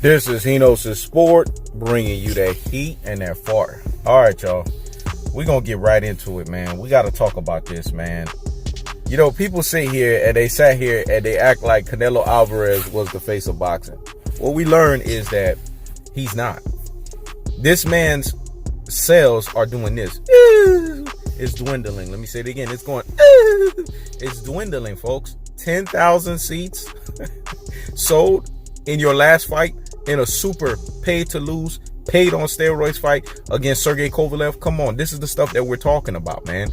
This is Hino's Sport, bringing you that heat and that fart. All right, y'all. We're going to get right into it, man. We got to talk about this, man. You know, people sit here and they sat here and they act like Canelo Alvarez was the face of boxing. What we learned is that he's not. This man's sales are doing this. It's dwindling. Let me say it again. It's going. It's dwindling, folks. 10,000 seats sold in your last fight in a super paid to lose, paid on steroids fight against Sergey Kovalev. Come on, this is the stuff that we're talking about, man.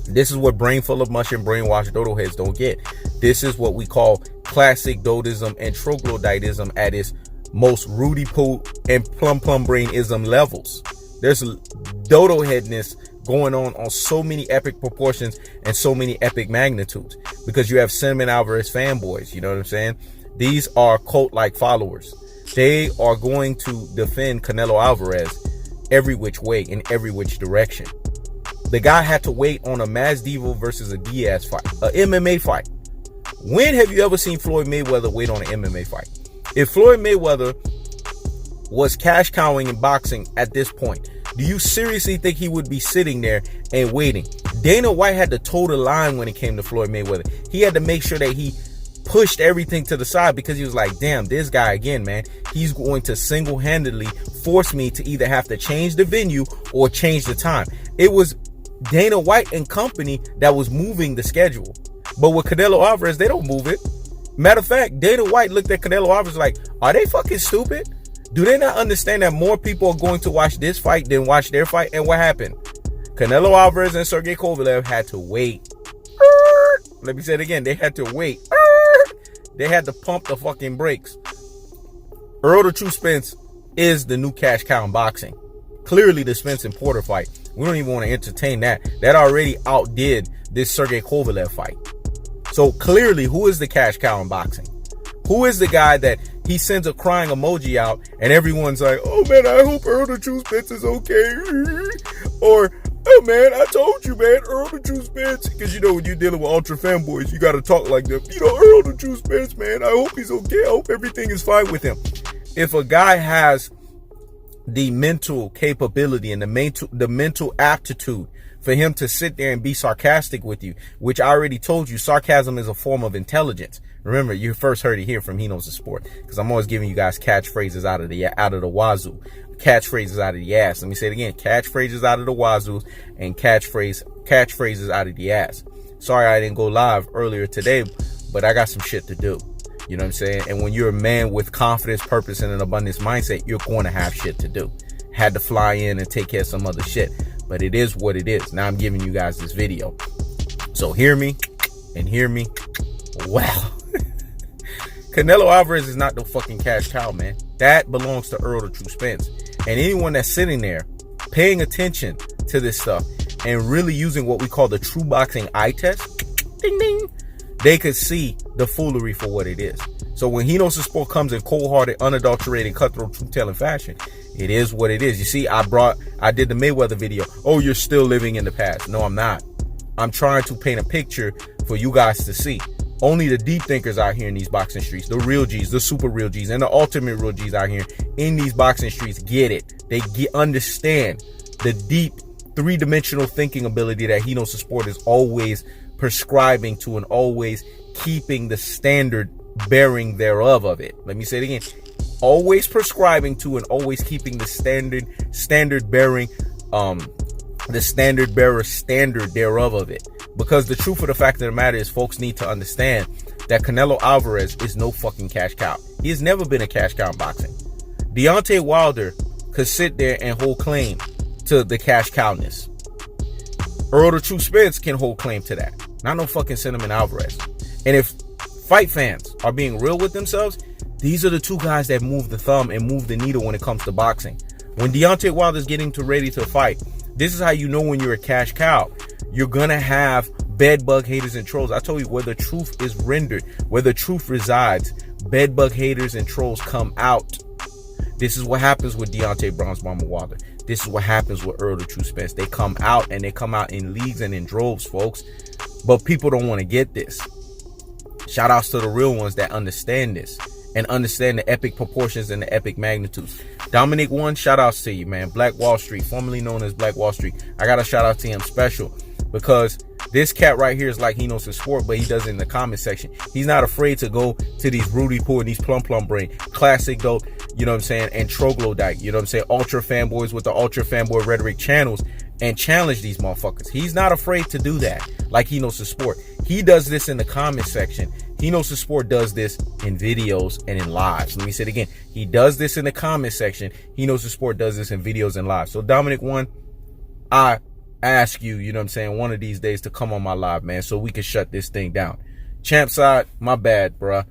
This is what brain full of mush and brainwashed dodo heads don't get. This is what we call classic dodism and troglodytism at its most Rudy Poo and plum brainism levels. There's dodo headness going on so many epic proportions and so many epic magnitudes because you have Cinnamon Alvarez fanboys. You know what I'm saying? These are cult-like followers. They are going to defend Canelo Alvarez every which way, in every which direction. The guy had to wait on a Masvidal versus a Diaz fight, a MMA fight. When have you ever seen Floyd Mayweather wait on an MMA fight? If Floyd Mayweather was cash cowing in boxing at this point, do you seriously think he would be sitting there and waiting? Dana White had to toe the line when it came to Floyd Mayweather. He had to make sure that he pushed everything to the side because he was like, damn, this guy again, man, he's going to single-handedly force me to either have to change the venue or change the time. It was Dana White and company that was moving the schedule. But with Canelo Alvarez, they don't move it. Matter of fact, Dana White looked at Canelo Alvarez like, are they fucking stupid? Do they not understand that more people are going to watch this fight than watch their fight? And what happened? Canelo Alvarez and Sergey Kovalev had to wait. Let me say it again. They had to wait. They had to pump the fucking brakes. Errol the True Spence is the new cash cow in boxing. Clearly the Spence and Porter fight. We don't even want to entertain that. That already outdid this Sergey Kovalev fight. So clearly, who is the cash cow in boxing? Who is the guy that he sends a crying emoji out and everyone's like, oh man, I hope Errol the True Spence is okay. Or, oh man, I told you, man, Errol the True Spence. Because you know, when you're dealing with ultra fanboys, you got to talk like them. You know, Errol the True Spence, man, I hope he's okay. I hope everything is fine with him. If a guy has the mental capability and the mental aptitude for him to sit there and be sarcastic with you, which I already told you, sarcasm is a form of intelligence. Remember, you first heard it here from Hino's Sport, because I'm always giving you guys catchphrases out of the wazoo, catchphrases out of the ass. Let me say it again: catchphrases out of the wazoo and catchphrases out of the ass. Sorry I didn't go live earlier today, but I got some shit to do. You know what I'm saying? And when you're a man with confidence, purpose, and an abundance mindset, you're going to have shit to do. Had to fly in and take care of some other shit, but it is what it is. Now I'm giving you guys this video, so hear me and hear me well. Canelo Alvarez is not the fucking cash cow, man. That belongs to Errol the True Spence. And anyone that's sitting there paying attention to this stuff and really using what we call the true boxing eye test, ding ding, they could see the foolery for what it is. So when Hino's Sport comes in cold-hearted, unadulterated, cutthroat, truth-telling fashion, it is what it is. You see, I did the Mayweather video. Oh, you're still living in the past. No, I'm not. I'm trying to paint a picture for you guys to see. Only the deep thinkers out here in these boxing streets, the real G's, the super real G's, and the ultimate real G's out here in these boxing streets get it. They understand the deep three-dimensional thinking ability that Hino's Sport is always prescribing to and always keeping the standard bearing thereof of it. Let me say it again. Always prescribing to and always keeping the standard bearing, the standard bearer standard thereof of it. Because the truth of the fact of the matter is, folks need to understand that Canelo Alvarez is no fucking cash cow. He has never been a cash cow in boxing. Deontay Wilder could sit there and hold claim to the cash cowness. Errol the True Spence can hold claim to that. Not no fucking Cinnamon Alvarez. And if fight fans are being real with themselves, these are the two guys that move the thumb and move the needle when it comes to boxing. When Deontay Wilder's getting ready to fight, this is how you know when you're a cash cow. You're gonna have bedbug haters and trolls. I told you, where the truth is rendered, where the truth resides, bedbug haters and trolls come out. This is what happens with Deontay Bronze Bomber Wilder. This is what happens with Errol the True Spence. They come out, and they come out in leagues and in droves, folks. But people don't want to get this. Shout outs to the real ones that understand this and understand the epic proportions and the epic magnitudes. Dominic One, shout outs to you, man. Black Wall Street, formerly known as Black Wall Street. I got to shout out to him special because this cat right here is like he knows his sport, but he does it in the comment section. He's not afraid to go to these Rudy Poo and these Plum Brain, classic dope, you know what I'm saying, and troglodyte, you know what I'm saying, ultra fanboys with the ultra fanboy rhetoric channels and challenge these motherfuckers. He's not afraid to do that like he knows his sport. He does this in the comment section. He knows his sport does this in videos and in lives. Let me say it again. He does this in the comment section. He knows his sport does this in videos and lives. So Dominic One, I ask you, you know what I'm saying, one of these days to come on my live, man, so we can shut this thing down. Champ side, my bad, bruh.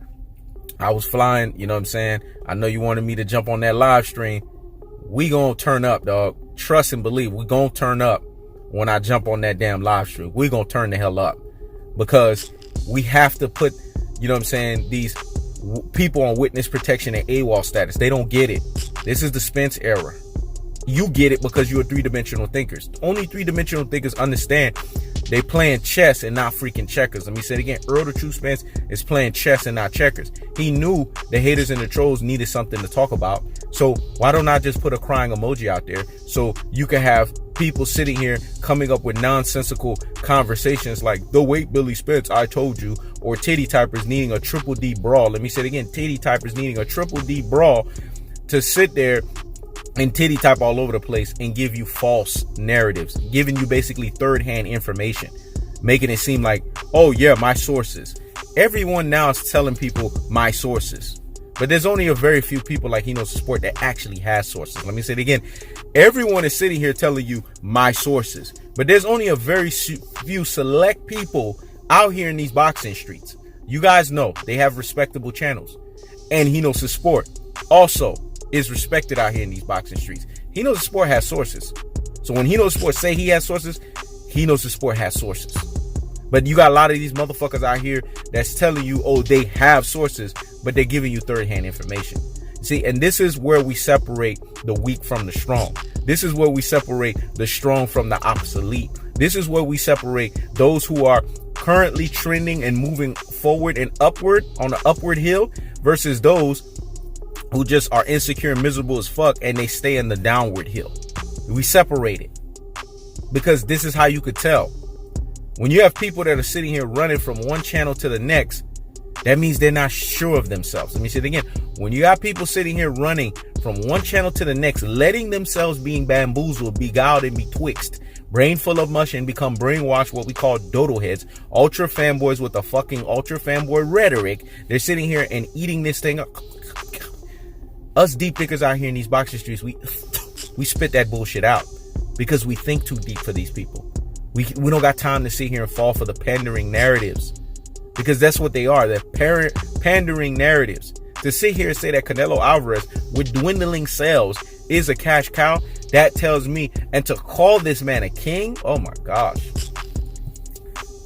I was flying, you know what I'm saying. I know you wanted me to jump on that live stream. We gonna turn up, dog. Trust and believe. We gonna turn up when I jump on that damn live stream. We gonna turn the hell up because we have to put, you know what I'm saying, these people on witness protection and AWOL status. They don't get it. This is the Spence era. You get it because you're three-dimensional thinkers. Only three-dimensional thinkers understand they playing chess and not freaking checkers. Let me say it again. Errol the True Spence is playing chess and not checkers. He knew the haters and the trolls needed something to talk about. So why don't I just put a crying emoji out there so you can have people sitting here coming up with nonsensical conversations like the wait Billy Spence, I told you, or titty typers needing a triple D brawl. Let me say it again. Titty typers needing a triple D brawl to sit there and titty type all over the place and give you false narratives, giving you basically third-hand information, making it seem like, oh yeah, my sources. Everyone now is telling people my sources, but there's only a very few people like he knows the sport that actually has sources. Let me say it again. Everyone is sitting here telling you my sources, but there's only a very few select people out here in these boxing streets. You guys know they have respectable channels, and he knows his sport also is respected out here in these boxing streets. He knows the sport has sources. So when he knows the sport say he has sources, he knows the sport has sources. But you got a lot of these motherfuckers out here that's telling you, oh, they have sources, but they're giving you third-hand information. See, and this is where we separate the weak from the strong. This is where we separate the strong from the obsolete. This is where we separate those who are currently trending and moving forward and upward on the upward hill versus those who just are insecure and miserable as fuck and they stay in the downward hill. We separate it because this is how you could tell. When you have people that are sitting here running from one channel to the next, that means they're not sure of themselves. Let me say it again. When you got people sitting here running from one channel to the next, letting themselves being bamboozled, beguiled, and betwixt, brain full of mush and become brainwashed, what we call dodo heads, ultra fanboys with a fucking ultra fanboy rhetoric, they're sitting here and eating this thing up. Us deep thinkers out here in these boxing streets, we spit that bullshit out because we think too deep for these people. We don't got time to sit here and fall for the pandering narratives because that's what they are. They're pandering narratives. To sit here and say that Canelo Alvarez with dwindling sales is a cash cow, that tells me, and to call this man a king, oh my gosh.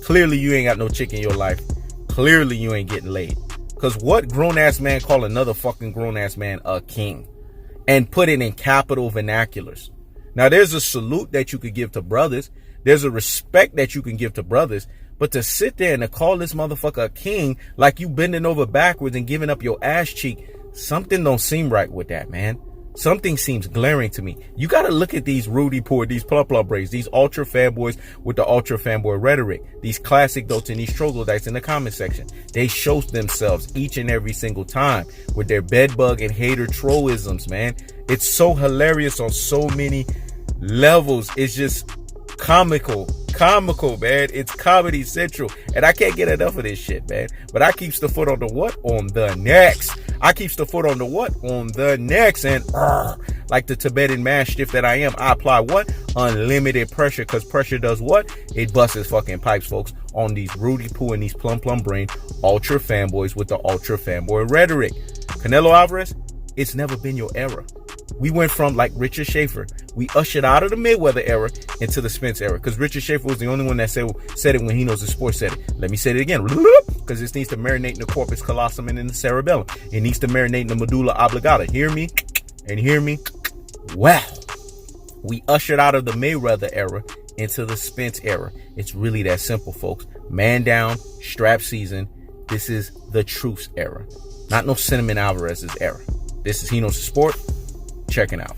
Clearly you ain't got no chick in your life. Clearly you ain't getting laid. Because what grown-ass man call another fucking grown-ass man a king? And put it in capital vernaculars. Now, there's a salute that you could give to brothers. There's a respect that you can give to brothers. But to sit there and to call this motherfucker a king like you bending over backwards and giving up your ass cheek, something don't seem right with that, man. Something seems glaring to me. You got to look at these Rudy Poor, these plum braids, these ultra fanboys with the ultra fanboy rhetoric, these classic dotes and these troglodytes in the comment section. They show themselves each and every single time with their bedbug and hater trollisms, man. It's so hilarious on so many levels. It's just comical, man. It's Comedy Central, and I can't get enough of this shit, man. But I keeps the foot on the what? On the next. I keeps the foot on the what? On the next. And like the Tibetan mastiff that I am, I apply what? Unlimited pressure, because pressure does what? It busts fucking pipes, folks, on these Rudy Poo and these plum brain ultra fanboys with the ultra fanboy rhetoric. Canelo Alvarez, it's never been your era. We went from, like Richard Schaefer, we ushered out of the Mayweather era into the Spence era, because Richard Schaefer was the only one that said it when he knows the sport said it. Let me say it again, because this needs to marinate in the corpus callosum and in the cerebellum. It needs to marinate in the medulla oblongata. Hear me? And hear me? Wow. We ushered out of the Mayweather era into the Spence era. It's really that simple, folks. Man down, strap season, This is the truth's era. Not no Cinnamon Alvarez's era. This is He Knows the Sport. Checking out.